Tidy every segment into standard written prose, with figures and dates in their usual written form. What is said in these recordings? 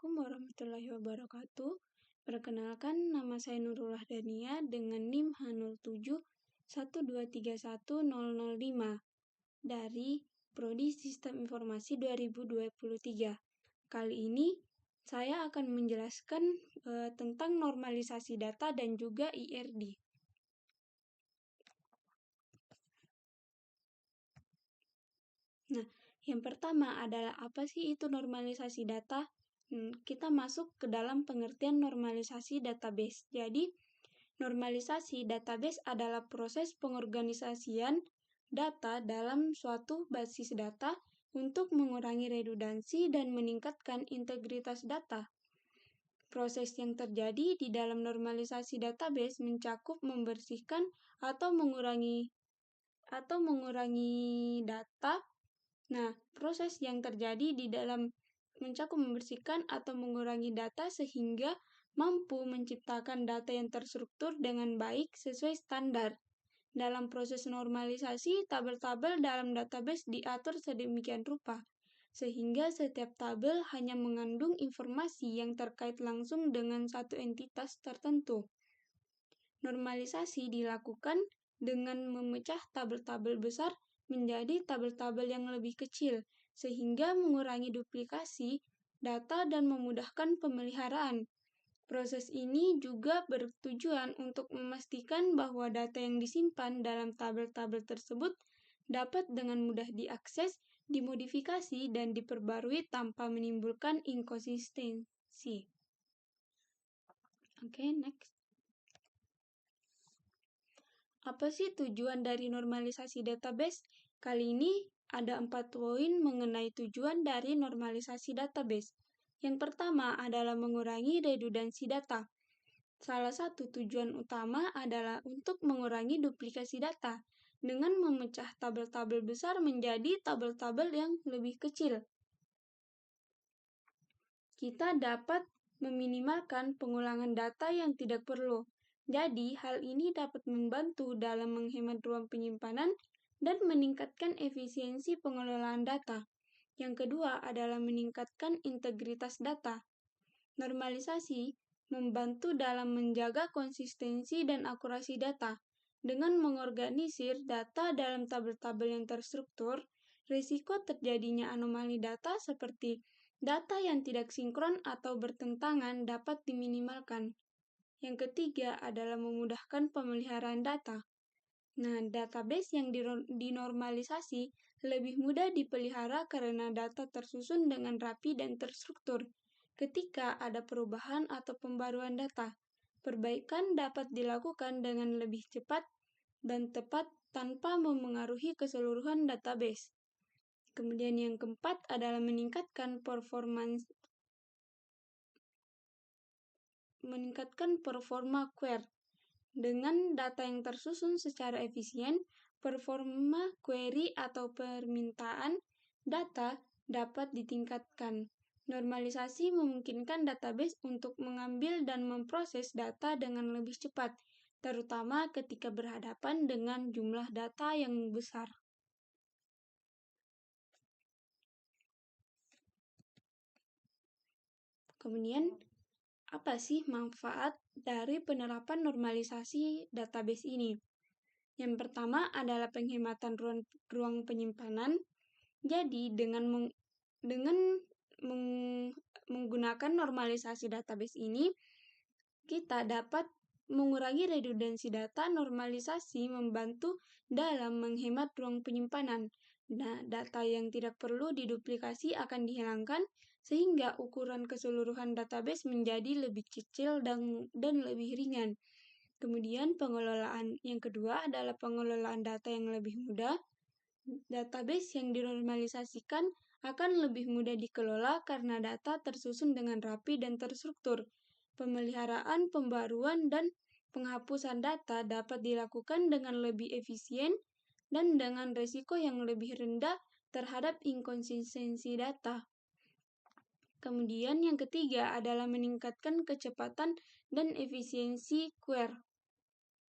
Assalamualaikum warahmatullahi wabarakatuh. Perkenalkan, nama saya Nurullah Dania dengan NIM H0712311005 dari Prodi Sistem Informasi 2023. Kali ini saya akan menjelaskan tentang normalisasi data dan juga IRD. Nah, yang pertama adalah apa sih itu normalisasi data? Kita masuk ke dalam pengertian normalisasi database. Jadi, normalisasi database adalah proses pengorganisasian data dalam suatu basis data untuk mengurangi redundansi dan meningkatkan integritas data. Proses yang terjadi di dalam normalisasi database mencakup membersihkan atau mengurangi data. Nah, proses yang terjadi di dalam mencakup membersihkan atau mengurangi data sehingga mampu menciptakan data yang terstruktur dengan baik sesuai standar. Dalam proses normalisasi, tabel-tabel dalam database diatur sedemikian rupa, sehingga setiap tabel hanya mengandung informasi yang terkait langsung dengan satu entitas tertentu. Normalisasi dilakukan dengan memecah tabel-tabel besar menjadi tabel-tabel yang lebih kecil, sehingga mengurangi duplikasi data dan memudahkan pemeliharaan. Proses ini juga bertujuan untuk memastikan bahwa data yang disimpan dalam tabel-tabel tersebut dapat dengan mudah diakses, dimodifikasi, dan diperbarui tanpa menimbulkan inkonsistensi. Oke, next. Apa sih tujuan dari normalisasi database? Kali ini ada 4 poin mengenai tujuan dari normalisasi database. Yang pertama adalah mengurangi redundansi data. Salah satu tujuan utama adalah untuk mengurangi duplikasi data dengan memecah tabel-tabel besar menjadi tabel-tabel yang lebih kecil. Kita dapat meminimalkan pengulangan data yang tidak perlu. Jadi, hal ini dapat membantu dalam menghemat ruang penyimpanan dan meningkatkan efisiensi pengelolaan data. Yang kedua adalah meningkatkan integritas data. Normalisasi membantu dalam menjaga konsistensi dan akurasi data. Dengan mengorganisir data dalam tabel-tabel yang terstruktur, risiko terjadinya anomali data seperti data yang tidak sinkron atau bertentangan dapat diminimalkan. Yang ketiga adalah memudahkan pemeliharaan data. Nah, database yang dinormalisasi lebih mudah dipelihara karena data tersusun dengan rapi dan terstruktur. Ketika ada perubahan atau pembaruan data, perbaikan dapat dilakukan dengan lebih cepat dan tepat tanpa memengaruhi keseluruhan database. Kemudian yang keempat adalah meningkatkan performa query. Dengan data yang tersusun secara efisien, performa query atau permintaan data dapat ditingkatkan. Normalisasi memungkinkan database untuk mengambil dan memproses data dengan lebih cepat, terutama ketika berhadapan dengan jumlah data yang besar. Kemudian, apa sih manfaat dari penerapan normalisasi database ini? Yang pertama adalah penghematan ruang penyimpanan. Jadi, dengan menggunakan normalisasi database ini, kita dapat mengurangi redundansi data. Normalisasi membantu dalam menghemat ruang penyimpanan. Nah, data yang tidak perlu diduplikasi akan dihilangkan, sehingga ukuran keseluruhan database menjadi lebih kecil dan lebih ringan. Kemudian pengelolaan yang kedua adalah pengelolaan data yang lebih mudah. Database yang dinormalisasikan akan lebih mudah dikelola karena data tersusun dengan rapi dan terstruktur. Pemeliharaan, pembaruan, dan penghapusan data dapat dilakukan dengan lebih efisien dan dengan risiko yang lebih rendah terhadap inkonsistensi data. Kemudian yang ketiga adalah meningkatkan kecepatan dan efisiensi query.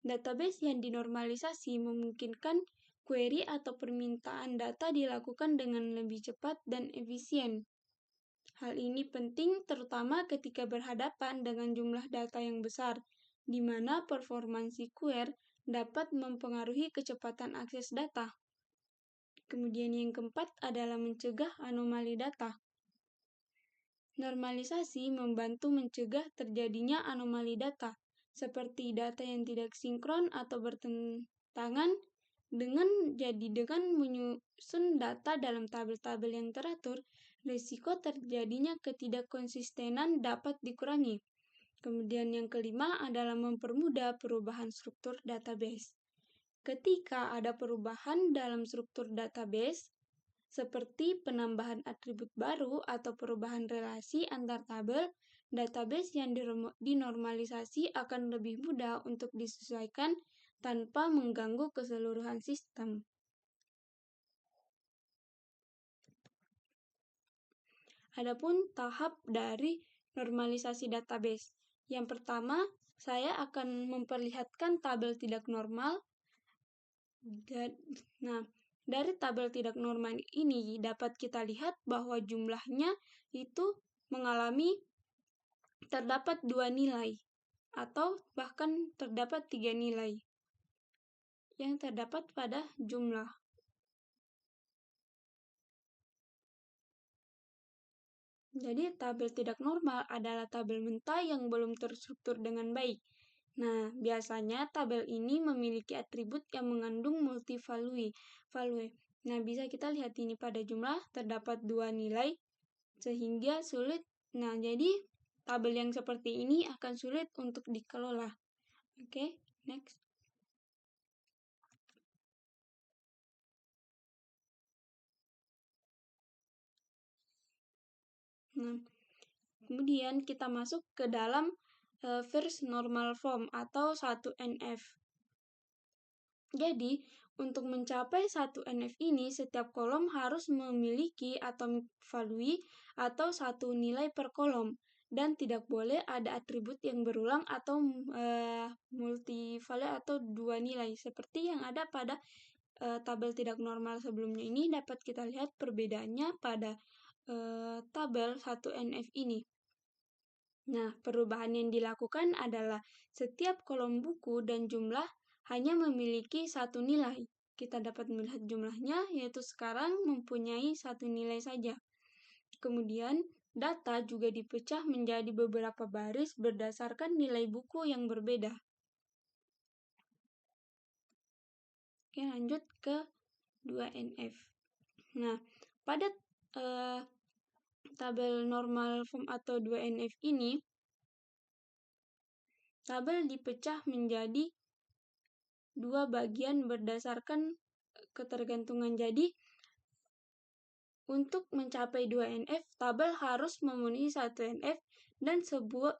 Database yang dinormalisasi memungkinkan query atau permintaan data dilakukan dengan lebih cepat dan efisien. Hal ini penting terutama ketika berhadapan dengan jumlah data yang besar, di mana performansi query dapat mempengaruhi kecepatan akses data. Kemudian yang keempat adalah mencegah anomali data. Normalisasi membantu mencegah terjadinya anomali data, seperti data yang tidak sinkron atau bertentangan dengan menyusun data dalam tabel-tabel yang teratur, risiko terjadinya ketidakkonsistenan dapat dikurangi. Kemudian yang kelima adalah mempermudah perubahan struktur database. Ketika ada perubahan dalam struktur database, seperti penambahan atribut baru atau perubahan relasi antar tabel, database yang dinormalisasi akan lebih mudah untuk disesuaikan tanpa mengganggu keseluruhan sistem. Adapun tahap dari normalisasi database. Yang pertama, saya akan memperlihatkan tabel tidak normal. Nah, dari tabel tidak normal ini dapat kita lihat bahwa jumlahnya itu terdapat 2 nilai atau bahkan terdapat 3 nilai yang terdapat pada jumlah. Jadi tabel tidak normal adalah tabel mentah yang belum terstruktur dengan baik. Nah, biasanya tabel ini memiliki atribut yang mengandung multi-value. Nah, bisa kita lihat ini pada jumlah terdapat 2 nilai sehingga sulit. Nah, jadi tabel yang seperti ini akan sulit untuk dikelola. Oke, next. Nah, kemudian kita masuk ke dalam first normal form atau 1NF. Jadi, untuk mencapai 1NF ini, setiap kolom harus memiliki atomic value atau 1 nilai per kolom, dan tidak boleh ada atribut yang berulang atau multi value atau 2 nilai, seperti yang ada pada tabel tidak normal sebelumnya. Ini dapat kita lihat perbedaannya pada tabel 1NF ini. Nah, perubahan yang dilakukan adalah setiap kolom buku dan jumlah hanya memiliki 1 nilai. Kita dapat melihat jumlahnya, yaitu sekarang mempunyai 1 nilai saja. Kemudian, data juga dipecah menjadi beberapa baris berdasarkan nilai buku yang berbeda. Oke, lanjut ke 2NF. Nah, pada tabel normal form atau 2NF ini, tabel dipecah menjadi 2 bagian berdasarkan ketergantungan. Jadi, untuk mencapai 2NF, tabel harus memenuhi 1NF dan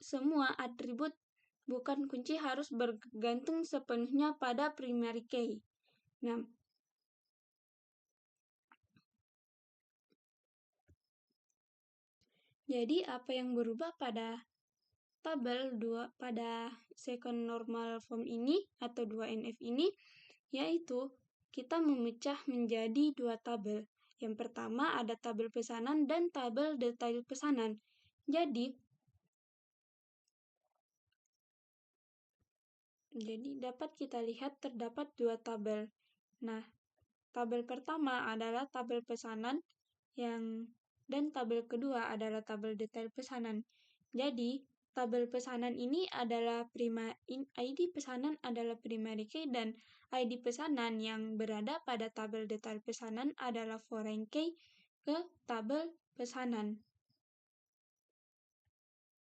semua atribut bukan kunci harus bergantung sepenuhnya pada primary key. Nah, jadi apa yang berubah pada tabel pada second normal form ini atau 2NF ini, yaitu kita memecah menjadi 2 tabel. Yang pertama ada tabel pesanan dan tabel detail pesanan. Jadi dapat kita lihat terdapat 2 tabel. Nah, tabel pertama adalah tabel pesanan dan tabel kedua adalah tabel detail pesanan. Jadi, tabel pesanan ini adalah ID pesanan adalah primary key dan ID pesanan yang berada pada tabel detail pesanan adalah foreign key ke tabel pesanan.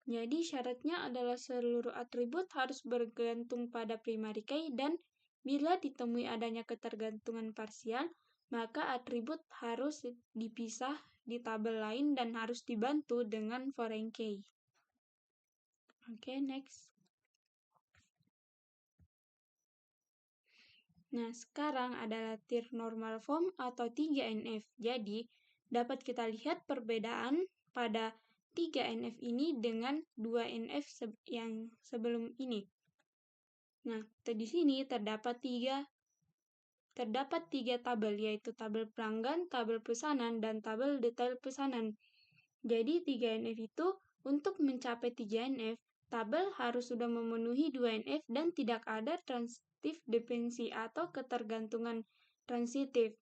Jadi syaratnya adalah seluruh atribut harus bergantung pada primary key dan bila ditemui adanya ketergantungan parsial, maka atribut harus dipisah di tabel lain dan harus dibantu dengan foreign key. Oke, next. Nah, sekarang adalah tier normal form atau 3NF. Jadi, dapat kita lihat perbedaan pada 3NF ini dengan 2NF yang sebelum ini. Nah, di sini terdapat tiga tabel, yaitu tabel pelanggan, tabel pesanan, dan tabel detail pesanan. Jadi 3NF itu untuk mencapai 3NF, tabel harus sudah memenuhi 2NF dan tidak ada transitif dependensi atau ketergantungan transitif.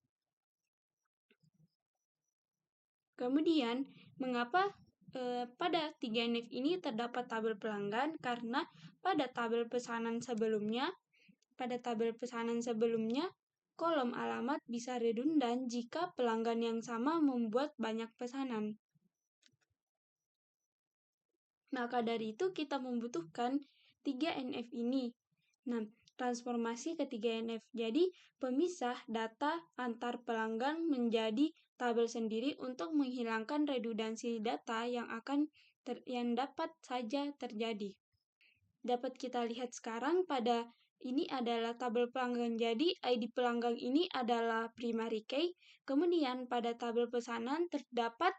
Kemudian, mengapa pada 3NF ini terdapat tabel pelanggan? Karena pada tabel pesanan sebelumnya, kolom alamat bisa redundan jika pelanggan yang sama membuat banyak pesanan. Maka dari itu kita membutuhkan 3NF ini. Nah, transformasi ke 3NF. Jadi, pemisah data antar pelanggan menjadi tabel sendiri untuk menghilangkan redundansi data yang dapat saja terjadi. Dapat kita lihat sekarang pada ini adalah tabel pelanggan. Jadi, ID pelanggan ini adalah primary key. Kemudian pada tabel pesanan terdapat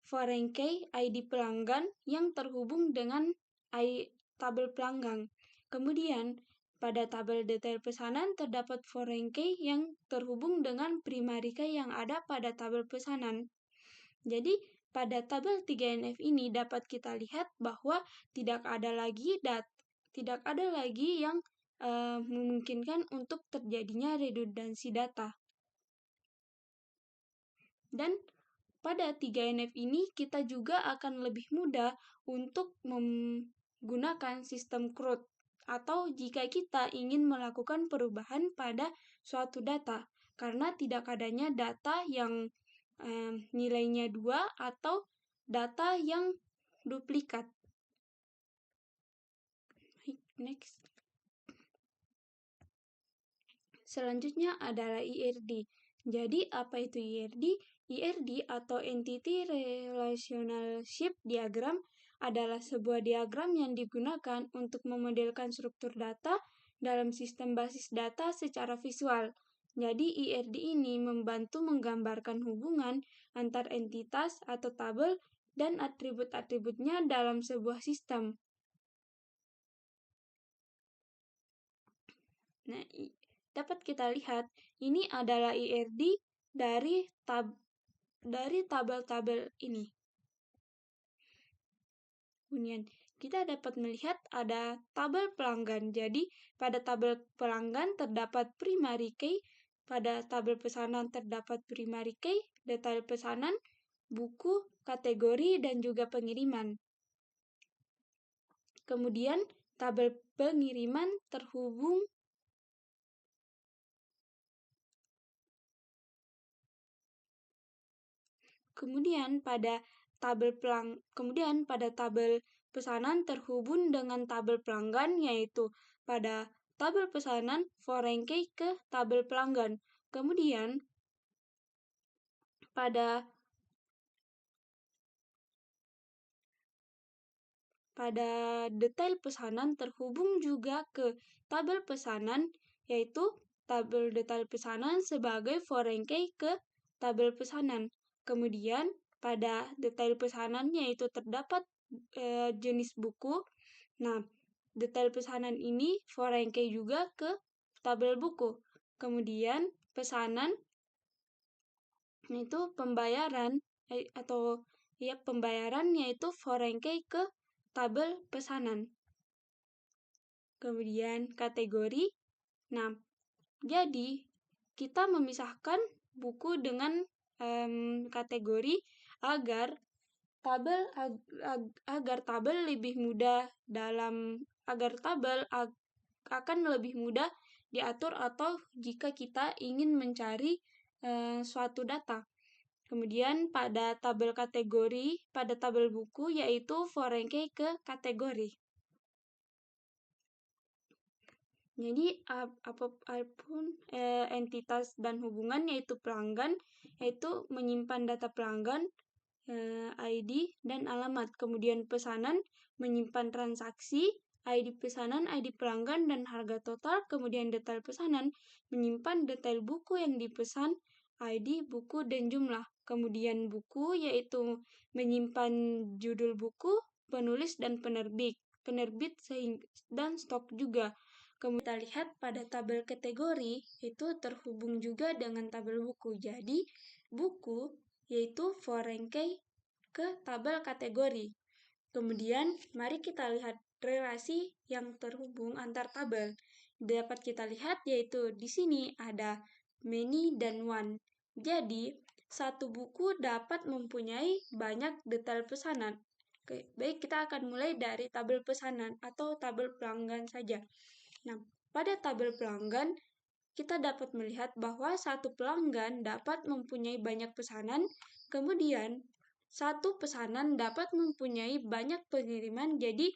foreign key ID pelanggan yang terhubung dengan tabel pelanggan. Kemudian, pada tabel detail pesanan terdapat foreign key yang terhubung dengan primary key yang ada pada tabel pesanan. Jadi, pada tabel 3NF ini dapat kita lihat bahwa tidak ada lagi yang memungkinkan untuk terjadinya redundansi data. Dan pada 3NF ini kita juga akan lebih mudah untuk menggunakan sistem CRUD atau jika kita ingin melakukan perubahan pada suatu data karena tidak adanya data yang nilainya 2 atau data yang duplikat. Next. Selanjutnya adalah IRD. Jadi apa itu IRD? IRD atau Entity Relationship Diagram adalah sebuah diagram yang digunakan untuk memodelkan struktur data dalam sistem basis data secara visual. Jadi IRD ini membantu menggambarkan hubungan antar entitas atau tabel dan atribut-atributnya dalam sebuah sistem. Nah, dapat kita lihat ini adalah IRD dari tabel-tabel ini. Kemudian kita dapat melihat ada tabel pelanggan. Jadi pada tabel pelanggan terdapat primary key, pada tabel pesanan terdapat primary key, detail pesanan, buku, kategori, dan juga pengiriman. Kemudian tabel pengiriman terhubung Kemudian pada tabel pesanan terhubung dengan tabel pelanggan, yaitu pada tabel pesanan foreign key ke tabel pelanggan. Kemudian pada detail pesanan terhubung juga ke tabel pesanan, yaitu tabel detail pesanan sebagai foreign key ke tabel pesanan. Kemudian pada detail pesanan yaitu terdapat jenis buku. Nah, detail pesanan ini foreign key juga ke tabel buku. Kemudian pesanan itu pembayaran yaitu foreign key ke tabel pesanan. Kemudian kategori. Nah, jadi kita memisahkan buku dengan kategori agar tabel lebih mudah akan lebih mudah diatur atau jika kita ingin mencari suatu data. Kemudian pada tabel kategori, pada tabel buku yaitu foreign key ke kategori. Jadi apapun entitas dan hubungan yaitu pelanggan, yaitu menyimpan data pelanggan, ID dan alamat. Kemudian pesanan menyimpan transaksi, ID pesanan, ID pelanggan dan harga total. Kemudian detail pesanan menyimpan detail buku yang dipesan, ID, buku dan jumlah. Kemudian buku yaitu menyimpan judul buku, penulis dan penerbit dan stok juga. Kemudian kita lihat pada tabel kategori itu terhubung juga dengan tabel buku. Jadi buku yaitu foreign key ke tabel kategori. Kemudian, mari kita lihat relasi yang terhubung antar tabel. Dapat kita lihat yaitu di sini ada many dan one. Jadi, satu buku dapat mempunyai banyak detail pesanan. Oke, baik, kita akan mulai dari tabel pesanan atau tabel pelanggan saja. Nah, pada tabel pelanggan, kita dapat melihat bahwa satu pelanggan dapat mempunyai banyak pesanan, kemudian satu pesanan dapat mempunyai banyak pengiriman, jadi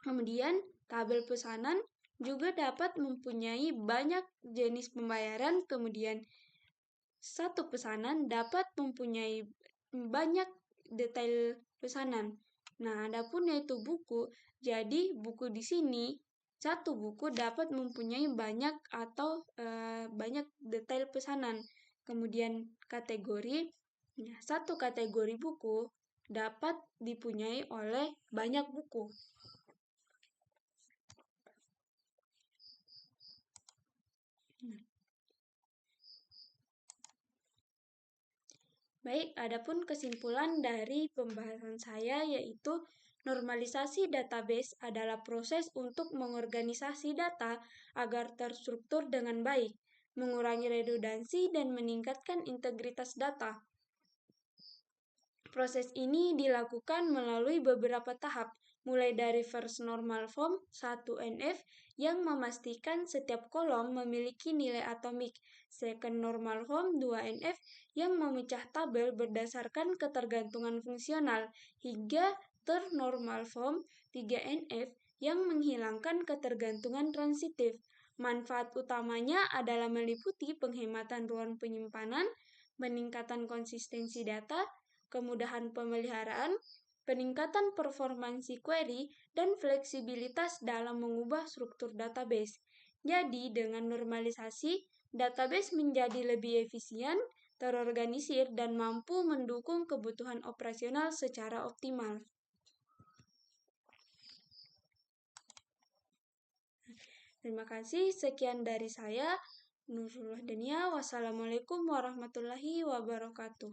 kemudian tabel pesanan juga dapat mempunyai banyak jenis pembayaran, kemudian satu pesanan dapat mempunyai banyak detail pesanan. Nah, adapun yaitu buku, jadi buku di sini satu buku dapat mempunyai banyak atau banyak detail pesanan. Kemudian kategori, satu kategori buku dapat dipunyai oleh banyak buku. Baik, adapun kesimpulan dari pembahasan saya yaitu normalisasi database adalah proses untuk mengorganisasi data agar terstruktur dengan baik, mengurangi redundansi dan meningkatkan integritas data. Proses ini dilakukan melalui beberapa tahap, mulai dari first normal form 1NF yang memastikan setiap kolom memiliki nilai atomik, second normal form 2NF yang memecah tabel berdasarkan ketergantungan fungsional, hingga third normal form 3NF yang menghilangkan ketergantungan transitif. Manfaat utamanya adalah meliputi penghematan ruang penyimpanan, peningkatan konsistensi data, kemudahan pemeliharaan, peningkatan performansi query, dan fleksibilitas dalam mengubah struktur database. Jadi, dengan normalisasi, database menjadi lebih efisien, terorganisir, dan mampu mendukung kebutuhan operasional secara optimal. Terima kasih, sekian dari saya. Nurullah Dania, wassalamualaikum warahmatullahi wabarakatuh.